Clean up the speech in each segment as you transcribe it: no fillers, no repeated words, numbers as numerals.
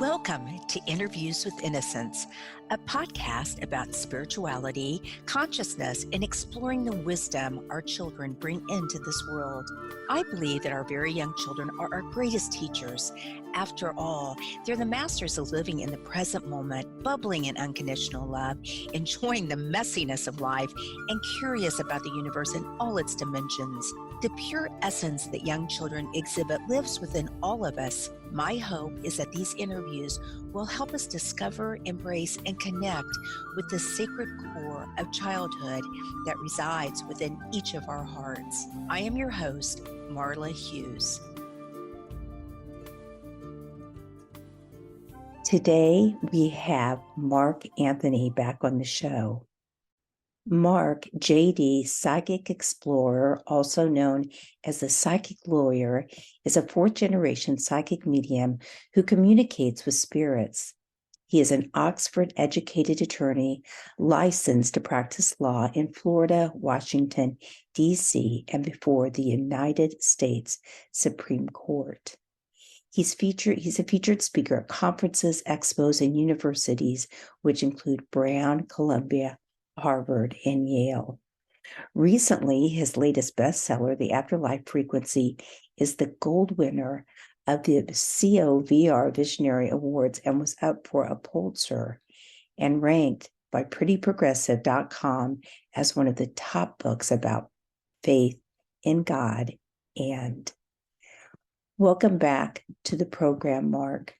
Welcome to Interviews with Innocence, a podcast about spirituality, consciousness, and exploring the wisdom our children bring into this world. I believe that our very young children are our greatest teachers. After all, they're the masters of living in the present moment, bubbling in unconditional love, enjoying the messiness of life, and curious about the universe in all its dimensions. The pure essence that young children exhibit lives within all of us. My hope is that these interviews will help us discover, embrace, and connect with the sacred core of childhood that resides within each of our hearts. I am your host, Marla Hughes. Today, we have Mark Anthony back on the show. Mark, JD, psychic explorer, also known as the psychic lawyer, is a fourth-generation psychic medium who communicates with spirits. He is an Oxford-educated attorney licensed to practice law in Florida, Washington, D.C., and before the United States Supreme Court. He's a featured speaker at conferences, expos, and universities, which include Brown, Columbia, Harvard, and Yale. Recently, his latest bestseller, The Afterlife Frequency, is the gold winner of the COVR Visionary Awards and was up for a Pulitzer and ranked by prettyprogressive.com as one of the top books about faith in God. And welcome back to the program, Mark.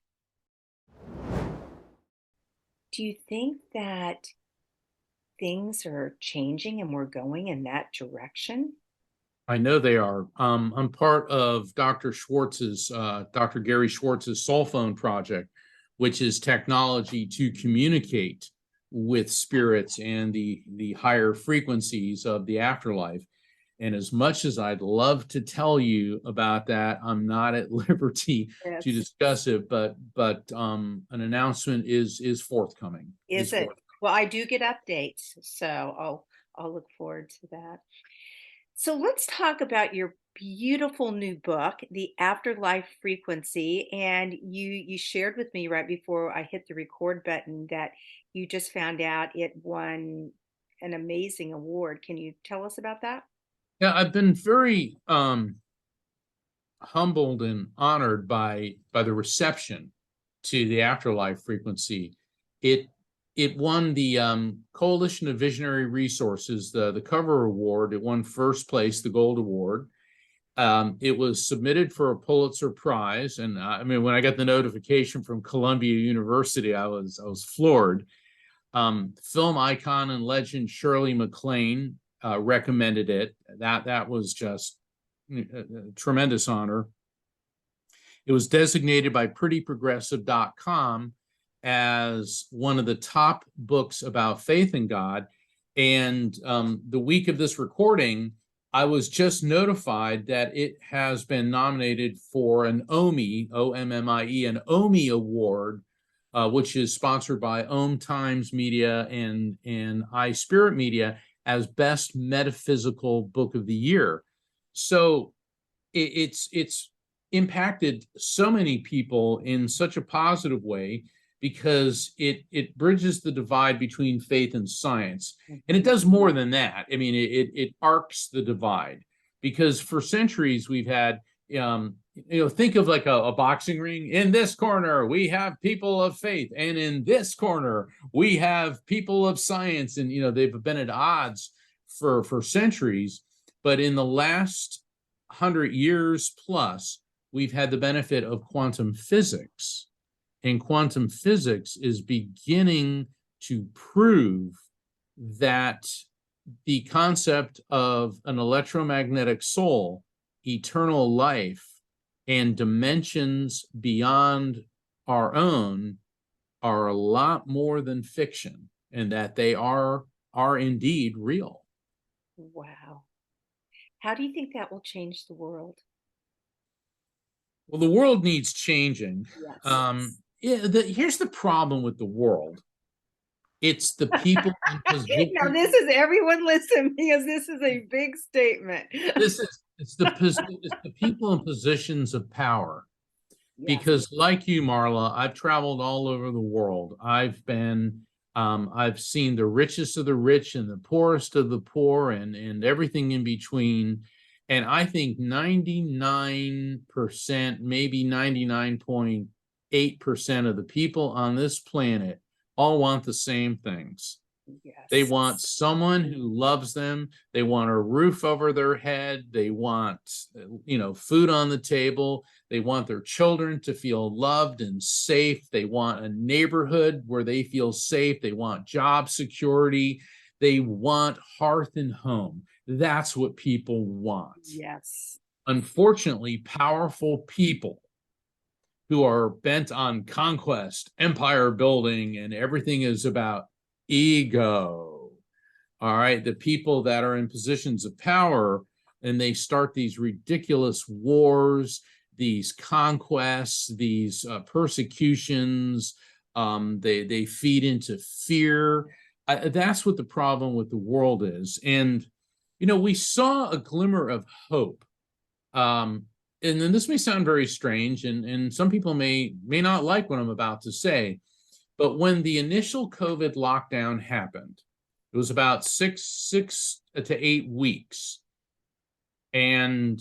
Do you think that things are changing and we're going in that direction? I know they are. I'm part of Dr. Gary Schwartz's Soul Phone project, which is technology to communicate with spirits and the higher frequencies of the afterlife. And as much as I'd love to tell you about that, I'm not at liberty to discuss it. But an announcement is forthcoming. Is it? Well, I do get updates, so I'll look forward to that. So let's talk about your beautiful new book, The Afterlife Frequency. And you shared with me right before I hit the record button that you just found out it won an amazing award. Can you tell us about that? Yeah, I've been very humbled and honored by the reception to The Afterlife Frequency. It won the Coalition of Visionary Resources, the COVR Award. It won first place, the Gold Award. It was submitted for a Pulitzer Prize, and I mean, when I got the notification from Columbia University, I was floored. Film icon and legend Shirley MacLaine recommended it. That was just a tremendous honor. It was designated by prettyprogressive.com as one of the top books about faith in God. And the week of this recording, I was just notified that it has been nominated for an OMMIE, O-M-M-I-E, an OMMIE Award, which is sponsored by Om Times Media and iSpirit Media as Best Metaphysical Book of the Year. So it's impacted so many people in such a positive way, because it bridges the divide between faith and science. And it does more than that. I mean, it arcs the divide, because for centuries we've had, think of like a boxing ring. In this corner, we have people of faith. And in this corner, we have people of science. And, they've been at odds for centuries. But in the last 100 years plus, we've had the benefit of quantum physics. And quantum physics is beginning to prove that the concept of an electromagnetic soul, eternal life, and dimensions beyond our own are a lot more than fiction, and that they are indeed real. Wow. How do you think that will change the world? Well, the world needs changing. Yes. Here's the problem with the world. It's the people in position. Now, this is everyone listen, because this is a big statement. It's the people in positions of power because like you, Marla, I've traveled all over the world. I've seen the richest of the rich and the poorest of the poor and everything in between. And I think 99%, maybe 99.8% of the people on this planet all want the same things. They want someone who loves them. They want a roof over their head. They want, food on the table. They want their children to feel loved and safe. They want a neighborhood where they feel safe. They want job security. They want hearth and home. That's what people want. Yes. Unfortunately, powerful people who are bent on conquest, empire building, and everything is about ego. All right. The people that are in positions of power and they start these ridiculous wars, these conquests, these persecutions, they feed into fear. That's what the problem with the world is. And, we saw a glimmer of hope. And then this may sound very strange, and some people may not like what I'm about to say. But when the initial COVID lockdown happened, it was about six to 8 weeks, and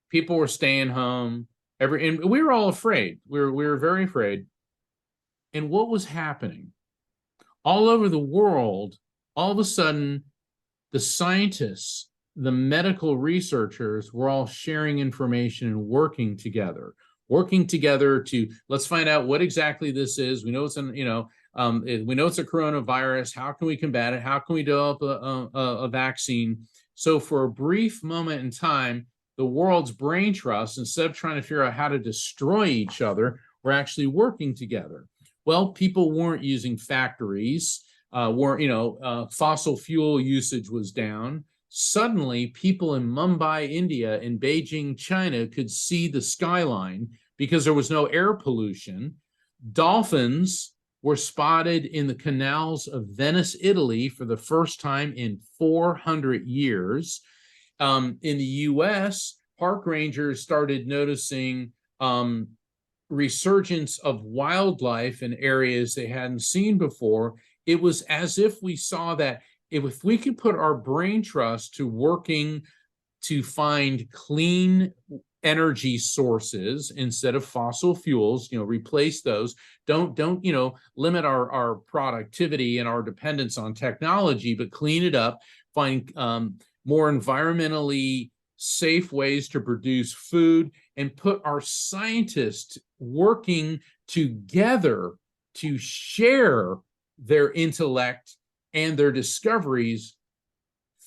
people were staying home. And we were all afraid. We were very afraid. And what was happening? All over the world, all of a sudden, the scientists, the medical researchers were all sharing information and working together to let's find out what exactly this is. We know it's we know it's a coronavirus. How can we combat it? How can we develop a vaccine? So for a brief moment in time, the world's brain trust, instead of trying to figure out how to destroy each other, were actually working together. Well, people weren't using factories, fossil fuel usage was down. Suddenly, people in Mumbai, India, and Beijing, China could see the skyline because there was no air pollution. Dolphins were spotted in the canals of Venice, Italy for the first time in 400 years. In the US, park rangers started noticing resurgence of wildlife in areas they hadn't seen before. It was as if we saw that if we could put our brain trust to working to find clean energy sources instead of fossil fuels, replace those, don't limit our productivity and our dependence on technology, but clean it up, find more environmentally safe ways to produce food, and put our scientists working together to share their intellect and their discoveries,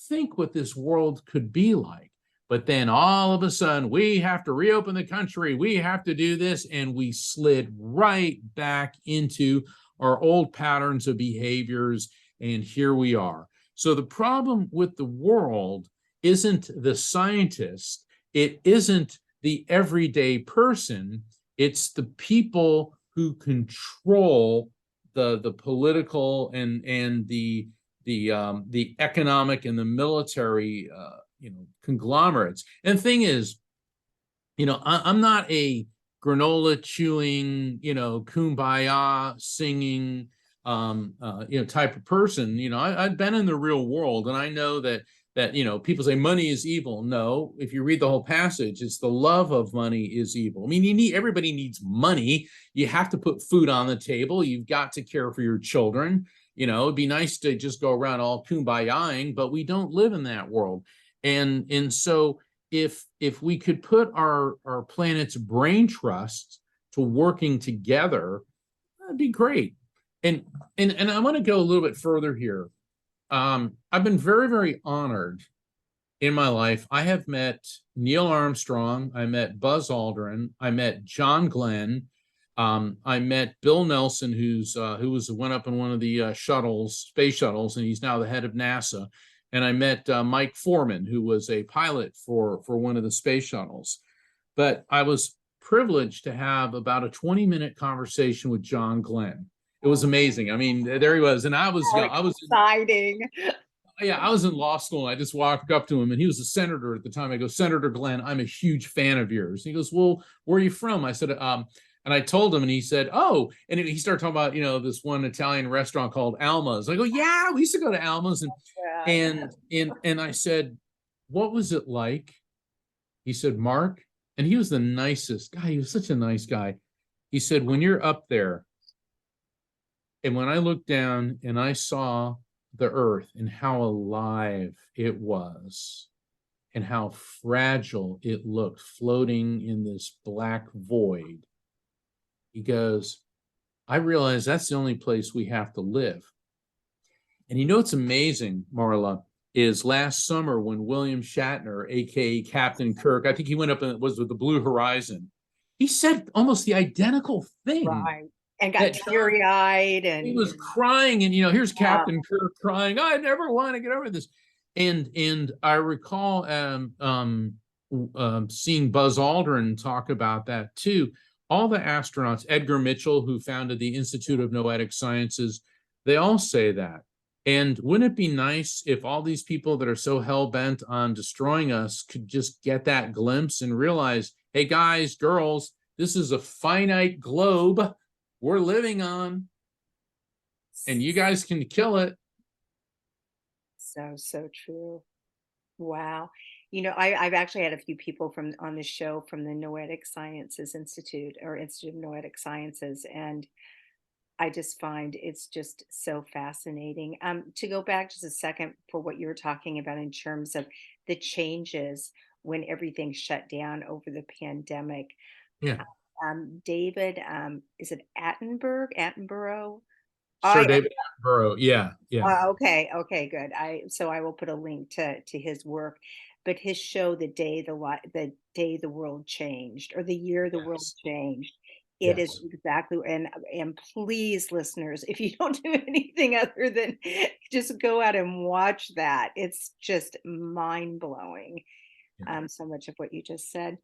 think what this world could be like. But then all of a sudden, we have to reopen the country. We have to do this. And we slid right back into our old patterns of behaviors. And here we are. So the problem with the world isn't the scientist. It isn't the everyday person. It's the people who control the political and the economic and the military conglomerates. And the thing is, I'm not a granola chewing, kumbaya singing type of person. I've been in the real world, and I know that people say money is evil. No, if you read the whole passage, it's the love of money is evil. I mean, everybody needs money. You have to put food on the table. You've got to care for your children. It'd be nice to just go around all kumbayaing, but we don't live in that world. And so if we could put our planet's brain trust to working together, that'd be great. And I want to go a little bit further here. I've been very, very honored in my life. I have met Neil Armstrong. I met Buzz Aldrin. I met John Glenn. I met Bill Nelson, who went up in one of the space shuttles, and he's now the head of NASA. And I met Mike Foreman, who was a pilot for one of the space shuttles. But I was privileged to have about a 20-minute conversation with John Glenn. It was amazing. I mean, there he was, and I was exciting. yeah, I was in law school and I just walked up to him and he was a senator at the time. I go, Senator Glenn, I'm a huge fan of yours. And he goes, well, where are you from? I said, and I told him and he said, oh, and he started talking about, this one Italian restaurant called Alma's. I go, yeah, we used to go to Alma's. And I said, what was it like? He said, Mark, and he was the nicest guy. He was such a nice guy. He said, when you're up there, and when I looked down and I saw the earth and how alive it was and how fragile it looked floating in this black void, he goes, I realize that's the only place we have to live. And what's amazing, Marla, is last summer when William Shatner, aka Captain Kirk, I think he went up and was with the Blue Horizon, he said almost the identical thing. Right. And got teary-eyed, and he was crying, and here's Captain Kirk crying, I never want to get over this. And I recall seeing Buzz Aldrin talk about that too. All the astronauts, Edgar Mitchell, who founded the Institute of Noetic Sciences, they all say that. And wouldn't it be nice if all these people that are so hell-bent on destroying us could just get that glimpse and realize, hey, guys, girls, this is a finite globe we're living on, and you guys can kill it. So true. Wow. I've actually had a few people on the show from the Noetic Sciences Institute, or Institute of Noetic Sciences, and I just find it's just so fascinating. To go back just a second for what you were talking about in terms of the changes when everything shut down over the pandemic. Yeah. David, is it Attenborough? Sir David Attenborough. Yeah. Okay, good. So I will put a link to his work, but his show, the day the world changed, or the year the world changed. It is exactly, and please, listeners, if you don't do anything other than just go out and watch that, it's just mind blowing. So much of what you just said.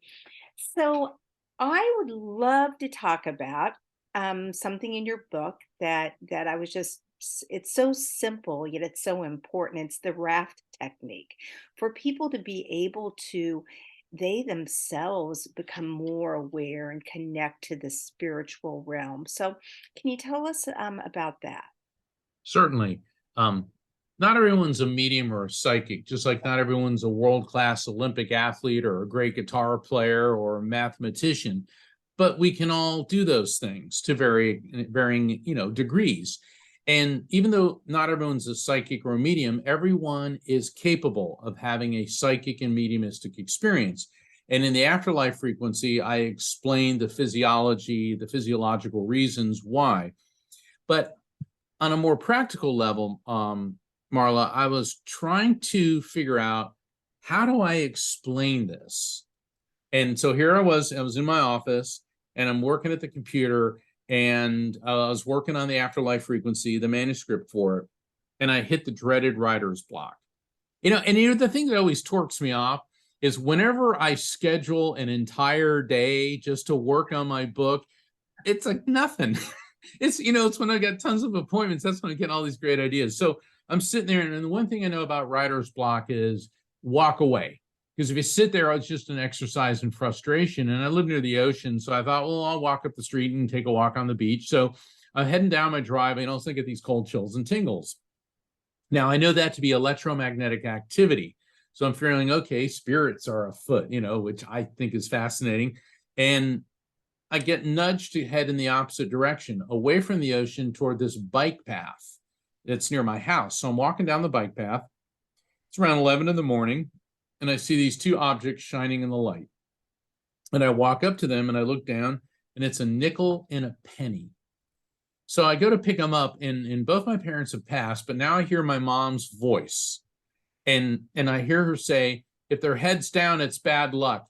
So I would love to talk about something in your book that I was just, it's so simple, yet it's so important. It's the raft technique for people to be able to, they themselves become more aware and connect to the spiritual realm. So can you tell us about that? Certainly. Not everyone's a medium or a psychic, just like not everyone's a world-class Olympic athlete or a great guitar player or a mathematician, but we can all do those things to varying degrees. And even though not everyone's a psychic or a medium, everyone is capable of having a psychic and mediumistic experience. And in the Afterlife Frequency, I explained the physiology, the physiological reasons why. But on a more practical level, Marla, I was trying to figure out, how do I explain this? And so here I was in my office, and I'm working at the computer, and I was working on the Afterlife Frequency, the manuscript for it, and I hit the dreaded writer's block. The thing that always torques me off is whenever I schedule an entire day just to work on my book, it's like nothing. It's when I got tons of appointments, that's when I get all these great ideas. So I'm sitting there, and the one thing I know about writer's block is walk away. Because if you sit there, it's just an exercise in frustration. And I live near the ocean, so I thought, well, I'll walk up the street and take a walk on the beach. So I'm heading down my driveway, and all of a sudden I get these cold chills and tingles. Now, I know that to be electromagnetic activity. So I'm feeling, okay, spirits are afoot, which I think is fascinating. And I get nudged to head in the opposite direction, away from the ocean toward this bike path that's near my house. So I'm walking down the bike path. It's around 11 in the morning, and I see these two objects shining in the light. And I walk up to them, and I look down, and it's a nickel and a penny. So I go to pick them up, and both my parents have passed, but now I hear my mom's voice. And I hear her say, if their head's down, it's bad luck.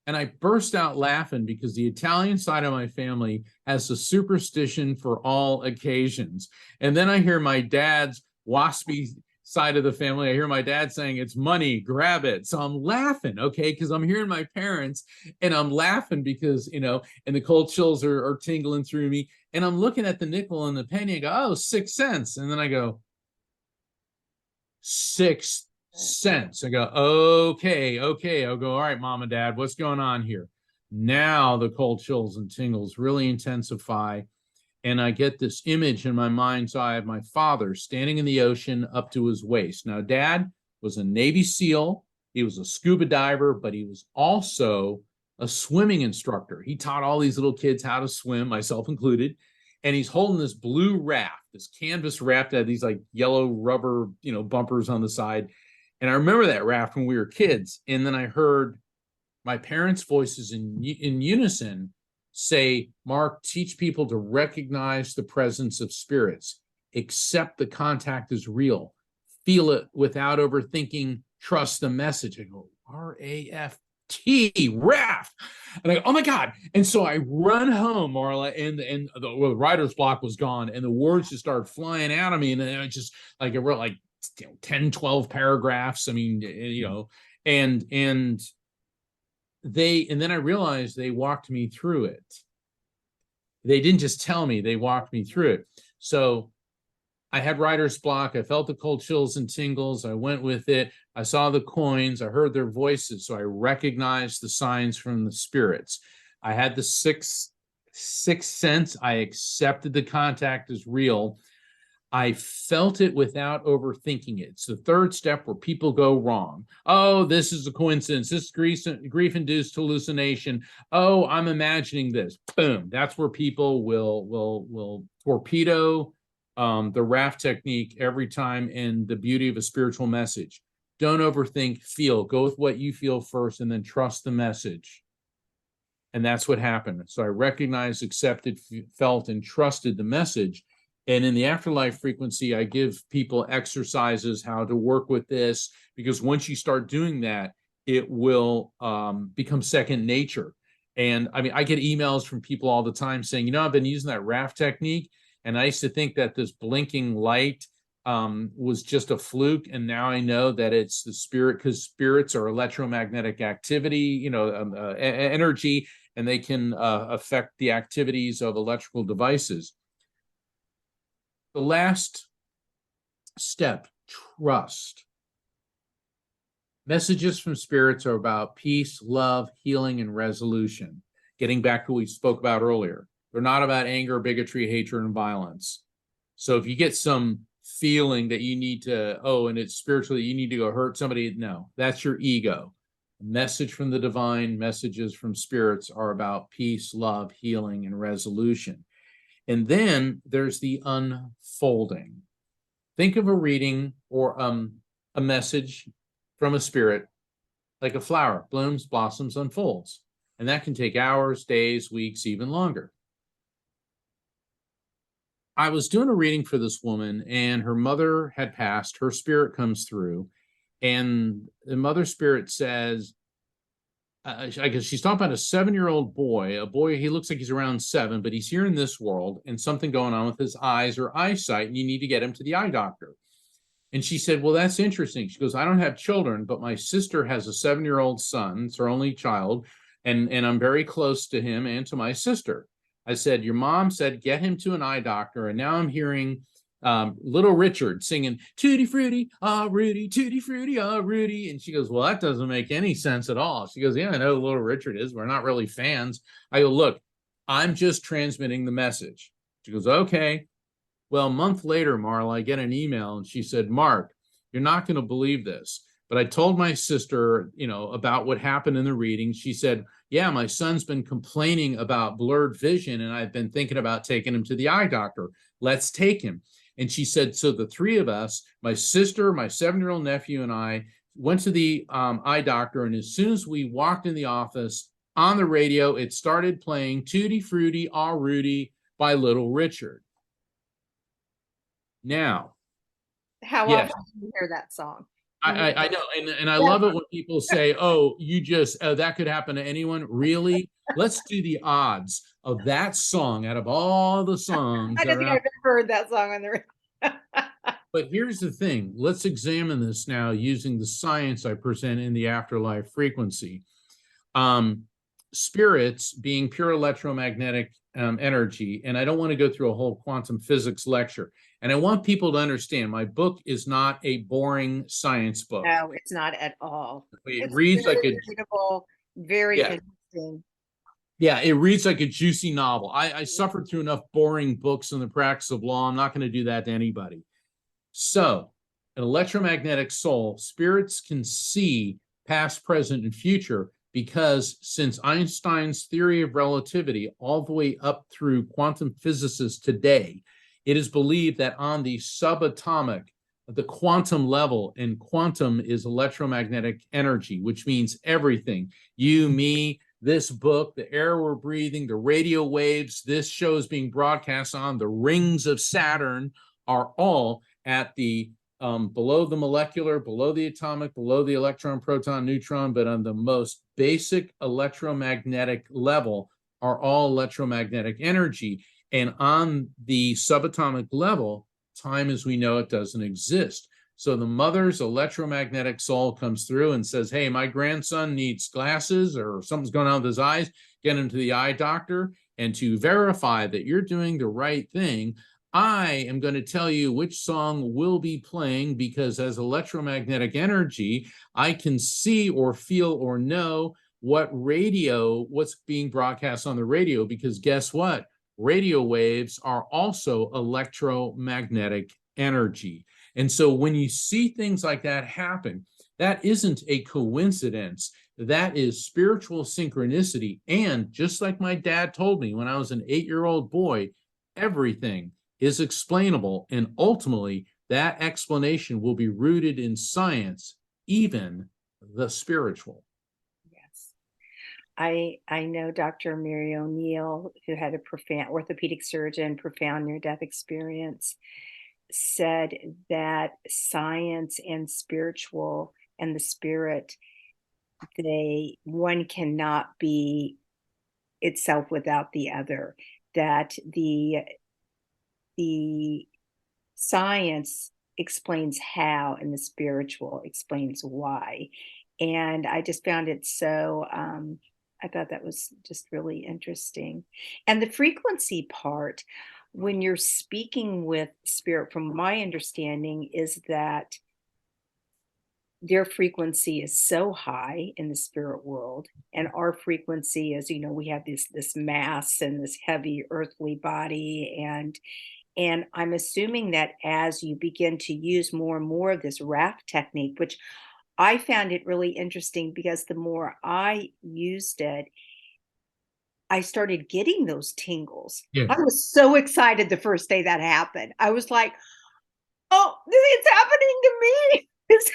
And I burst out laughing, because the Italian side of my family has a superstition for all occasions. And then I hear my dad's waspy side of the family. I hear my dad saying, it's money, grab it. So I'm laughing, okay, because I'm hearing my parents, and I'm laughing because, and the cold chills are tingling through me. And I'm looking at the nickel and the penny. I go, oh, 6 cents. And then I go, sixth sense. I go, okay. I'll go, all right, mom and dad, what's going on here? Now the cold chills and tingles really intensify. And I get this image in my mind's eye of my father standing in the ocean up to his waist. Now, dad was a Navy SEAL. He was a scuba diver, but he was also a swimming instructor. He taught all these little kids how to swim, myself included. And he's holding this blue raft, this canvas raft that had these like yellow rubber, bumpers on the side. And I remember that raft when we were kids. And then I heard my parents' voices in unison say, Mark, teach people to recognize the presence of spirits, accept the contact is real, feel it without overthinking, trust the message. I go, R-A-F-T, raft. And I go, oh my God. And so I run home, Marla, and the writer's block was gone, and the words just started flying out of me. And then I just, I wrote 10, 12 paragraphs. I mean, and then I realized they walked me through it. They didn't just tell me, they walked me through it. So I had writer's block. I felt the cold chills and tingles. I went with it. I saw the coins. I heard their voices. So I recognized the signs from the spirits. I had the sixth sense. I accepted the contact as real. I felt it without overthinking it. It's the third step where people go wrong. Oh, this is a coincidence. This is grief-induced hallucination. Oh, I'm imagining this. Boom. That's where people will torpedo the raft technique every time, and the beauty of a spiritual message. Don't overthink, feel. Go with what you feel first, and then trust the message. And that's what happened. So I recognized, accepted, felt, and trusted the message. And in the Afterlife Frequency, I give people exercises how to work with this, because once you start doing that, it will become second nature. And I mean, I get emails from people all the time saying, I've been using that raft technique, and I used to think that this blinking light was just a fluke. And now I know that it's the spirit, because spirits are electromagnetic activity, energy, and they can affect the activities of electrical devices. The last step, trust. Messages from spirits are about peace, love, healing, and resolution. Getting back to what we spoke about earlier. They're not about anger, bigotry, hatred, and violence. So if you get some feeling that you need to, and it's spiritually, you need to go hurt somebody, no, that's your ego. Message from the divine, messages from spirits are about peace, love, healing, and resolution. And then there's the unfolding. Think of a reading or a message from a spirit like a flower, blooms, blossoms, unfolds. And that can take hours, days, weeks, even longer. I was doing a reading for this woman, and her mother had passed. Her spirit comes through, and the mother spirit says, I guess she's talking about a 7-year-old boy. A boy, he looks like he's around 7, but he's here in this world, and something going on with his eyes or eyesight, and you need to get him to the eye doctor. And she said, well, that's interesting. She goes, I don't have children, but my sister has a 7-year-old son. It's her only child, and I'm very close to him and to my sister. I said, your mom said, get him to an eye doctor, and now I'm hearing Little Richard singing Tutti Frutti, ah Rudy, Tutti Frutti, ah Rudy. And she goes, well, that doesn't make any sense at all. She goes, yeah, I know who Little Richard is. We're not really fans. I go, look, I'm just transmitting the message. She goes, okay. Well, a month later, Marla, I get an email, and she said, Mark, you're not going to believe this, but I told my sister, about what happened in the reading. She said, yeah, my son's been complaining about blurred vision, and I've been thinking about taking him to the eye doctor. Let's take him. And she said, so the three of us, my sister, my 7-year-old nephew, and I went to the eye doctor. And as soon as we walked in the office, on the radio, it started playing Tutti Frutti, Ah Rudy by Little Richard. Now, how yes, often do you hear that song? I know. And I love it when people say, oh, you just, that could happen to anyone. Really? Let's do the odds of that song out of all the songs. I don't think I've ever heard that song on the radio. But here's the thing. Let's examine this now using the science I present in the Afterlife Frequency. spirits being pure electromagnetic energy, and I don't want to go through a whole quantum physics lecture. And I want people to understand my book is not a boring science book. No, it's not at all. It It's reads like very a readable, very yeah, interesting. yeah, it reads like a juicy novel. I suffered through enough boring books in the practice of law. I'm not going to do that to anybody. So, an electromagnetic soul, spirits can see past, present, and future because since Einstein's theory of relativity, all the way up through quantum physicists today, it is believed that on the subatomic, the quantum level, and quantum is electromagnetic energy, which means everything. You, me, this book, the air we're breathing, the radio waves, this show is being broadcast on, the rings of Saturn are all at the below the molecular, below the atomic, below the electron, proton, neutron, but on the most basic electromagnetic level are all electromagnetic energy. And on the subatomic level, time as we know it doesn't exist. So the mother's electromagnetic soul comes through and says, hey, my grandson needs glasses or something's going on with his eyes, get him to the eye doctor. And to verify that you're doing the right thing, I am going to tell you which song will be playing because as electromagnetic energy, I can see or feel or know what's being broadcast on the radio, because guess what? Radio waves are also electromagnetic energy. And so when you see things like that happen, that isn't a coincidence. That is spiritual synchronicity. And just like my dad told me when I was an 8-year-old boy, everything is explainable, and ultimately that explanation will be rooted in science, even the spiritual. Yes. I know Dr. Mary O'Neill, who had a profound orthopedic surgeon, profound near-death experience, said that science and spiritual and the spirit, one cannot be itself without the other, that the science explains how and the spiritual explains why. And I just found it so, I thought that was just really interesting. And the frequency part, when you're speaking with spirit, from my understanding, is that their frequency is so high in the spirit world, and our frequency is, we have this mass and this heavy earthly body, and I'm assuming that as you begin to use more and more of this RAF technique, which I found it really interesting because the more I used it, I started getting those tingles. Yeah. I was so excited the first day that happened. I was like, oh, it's happening to me. It's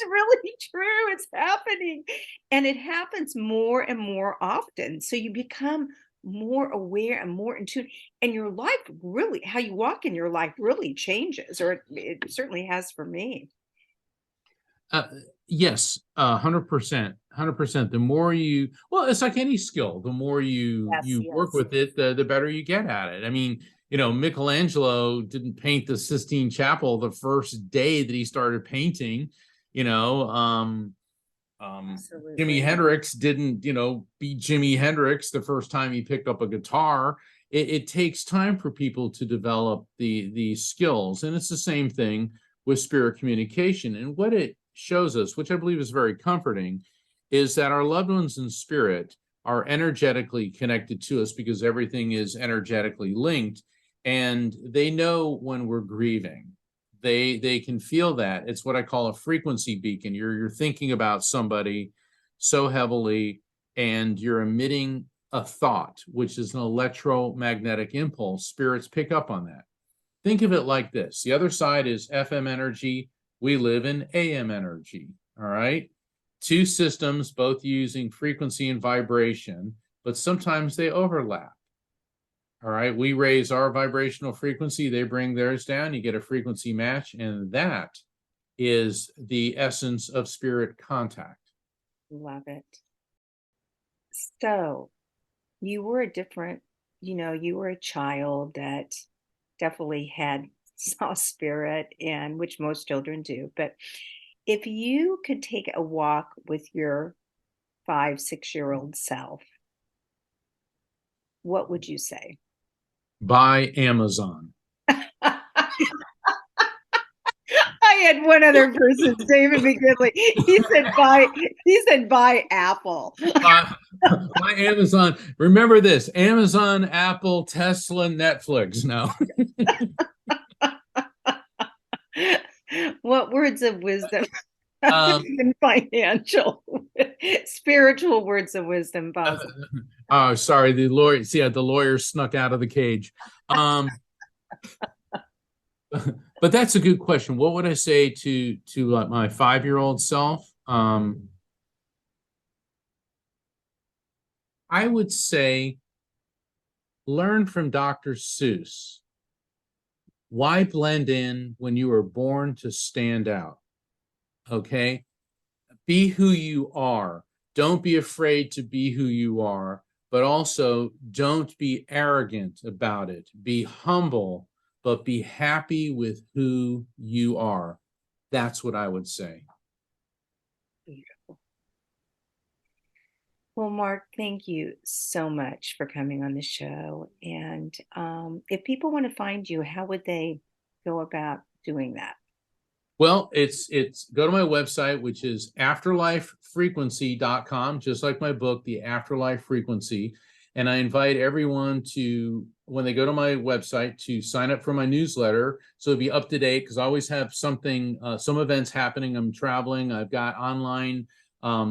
really true. It's happening. And it happens more and more often. So you become more aware and more in tune. And your life really, how you walk in your life really changes, or it certainly has for me. Yes, 100%, 100%. The more well, it's like any skill. The more you work with it, the better you get at it. I mean, Michelangelo didn't paint the Sistine Chapel the first day that he started painting. Jimi Hendrix didn't, be Jimi Hendrix the first time he picked up a guitar. It takes time for people to develop the skills, and it's the same thing with spirit communication. And what it shows us, which I believe is very comforting, is that our loved ones in spirit are energetically connected to us because everything is energetically linked, and they know when we're grieving. They can feel that. It's what I call a frequency beacon. You're thinking about somebody so heavily, and you're emitting a thought, which is an electromagnetic impulse. Spirits pick up on that. Think of it like this. The other side is FM energy. We live in AM energy, all right? Two systems, both using frequency and vibration, but sometimes they overlap. All right, we raise our vibrational frequency, they bring theirs down, you get a frequency match, and that is the essence of spirit contact. Love it. So you were you were a child that definitely saw spirit, and which most children do. But if you could take a walk with your 5-6-year-old self what would you say? Buy Amazon. I had one other person, David McGinley. He said buy Apple. Buy Amazon. Remember this: Amazon, Apple, Tesla, Netflix. No. What words of wisdom Um, and financial, spiritual words of wisdom, Bob? Oh, sorry. The lawyer. See, the lawyer snuck out of the cage. But that's a good question. What would I say to my 5-year-old self? I would say learn from Dr. Seuss. Why blend in when you were born to stand out? Okay? Be who you are. Don't be afraid to be who you are, but also don't be arrogant about it. Be humble, but be happy with who you are. That's what I would say. Beautiful. Well, Mark, thank you so much for coming on the show. And if people want to find you, how would they go about doing that? Well, it's go to my website, which is afterlifefrequency.com, just like my book, The Afterlife Frequency. And I invite everyone to, when they go to my website, to sign up for my newsletter. So it'll be up to date, because I always have something, some events happening. I'm traveling. I've got online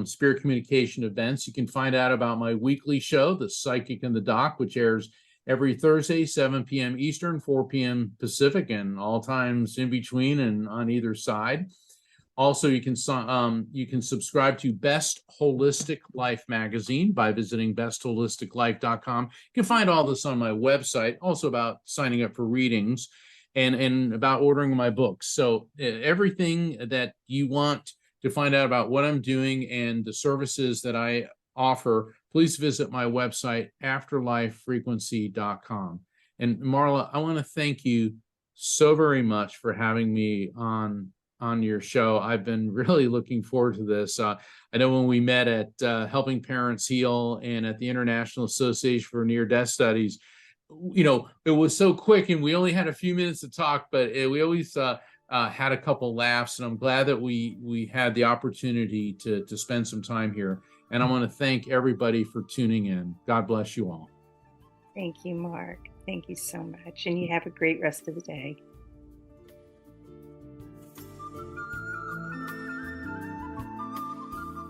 spirit communication events. You can find out about my weekly show, The Psychic and the Doc, which airs every Thursday, 7 p.m. Eastern, 4 p.m. Pacific, and all times in between and on either side. Also, you can subscribe to Best Holistic Life magazine by visiting bestholisticlife.com. You can find all this on my website, also about signing up for readings and about ordering my books. So everything that you want to find out about what I'm doing and the services that I offer, please visit my website, afterlifefrequency.com. And Marla, I want to thank you so very much for having me on your show. I've been really looking forward to this. I know when we met at Helping Parents Heal and at the International Association for Near-Death Studies, you know, it was so quick and we only had a few minutes to talk, but we always had a couple laughs, and I'm glad that we had the opportunity to spend some time here. And I want to thank everybody for tuning in. God bless you all. Thank you, Mark. Thank you so much. And you have a great rest of the day.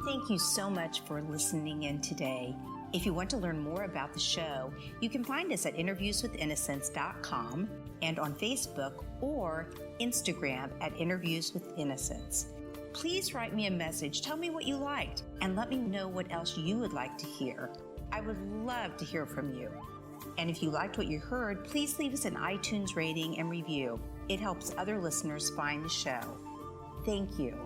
Thank you so much for listening in today. If you want to learn more about the show, you can find us at interviewswithinnocence.com and on Facebook or Instagram at Interviews with Innocence. Please write me a message, tell me what you liked, and let me know what else you would like to hear. I would love to hear from you. And if you liked what you heard, please leave us an iTunes rating and review. It helps other listeners find the show. Thank you.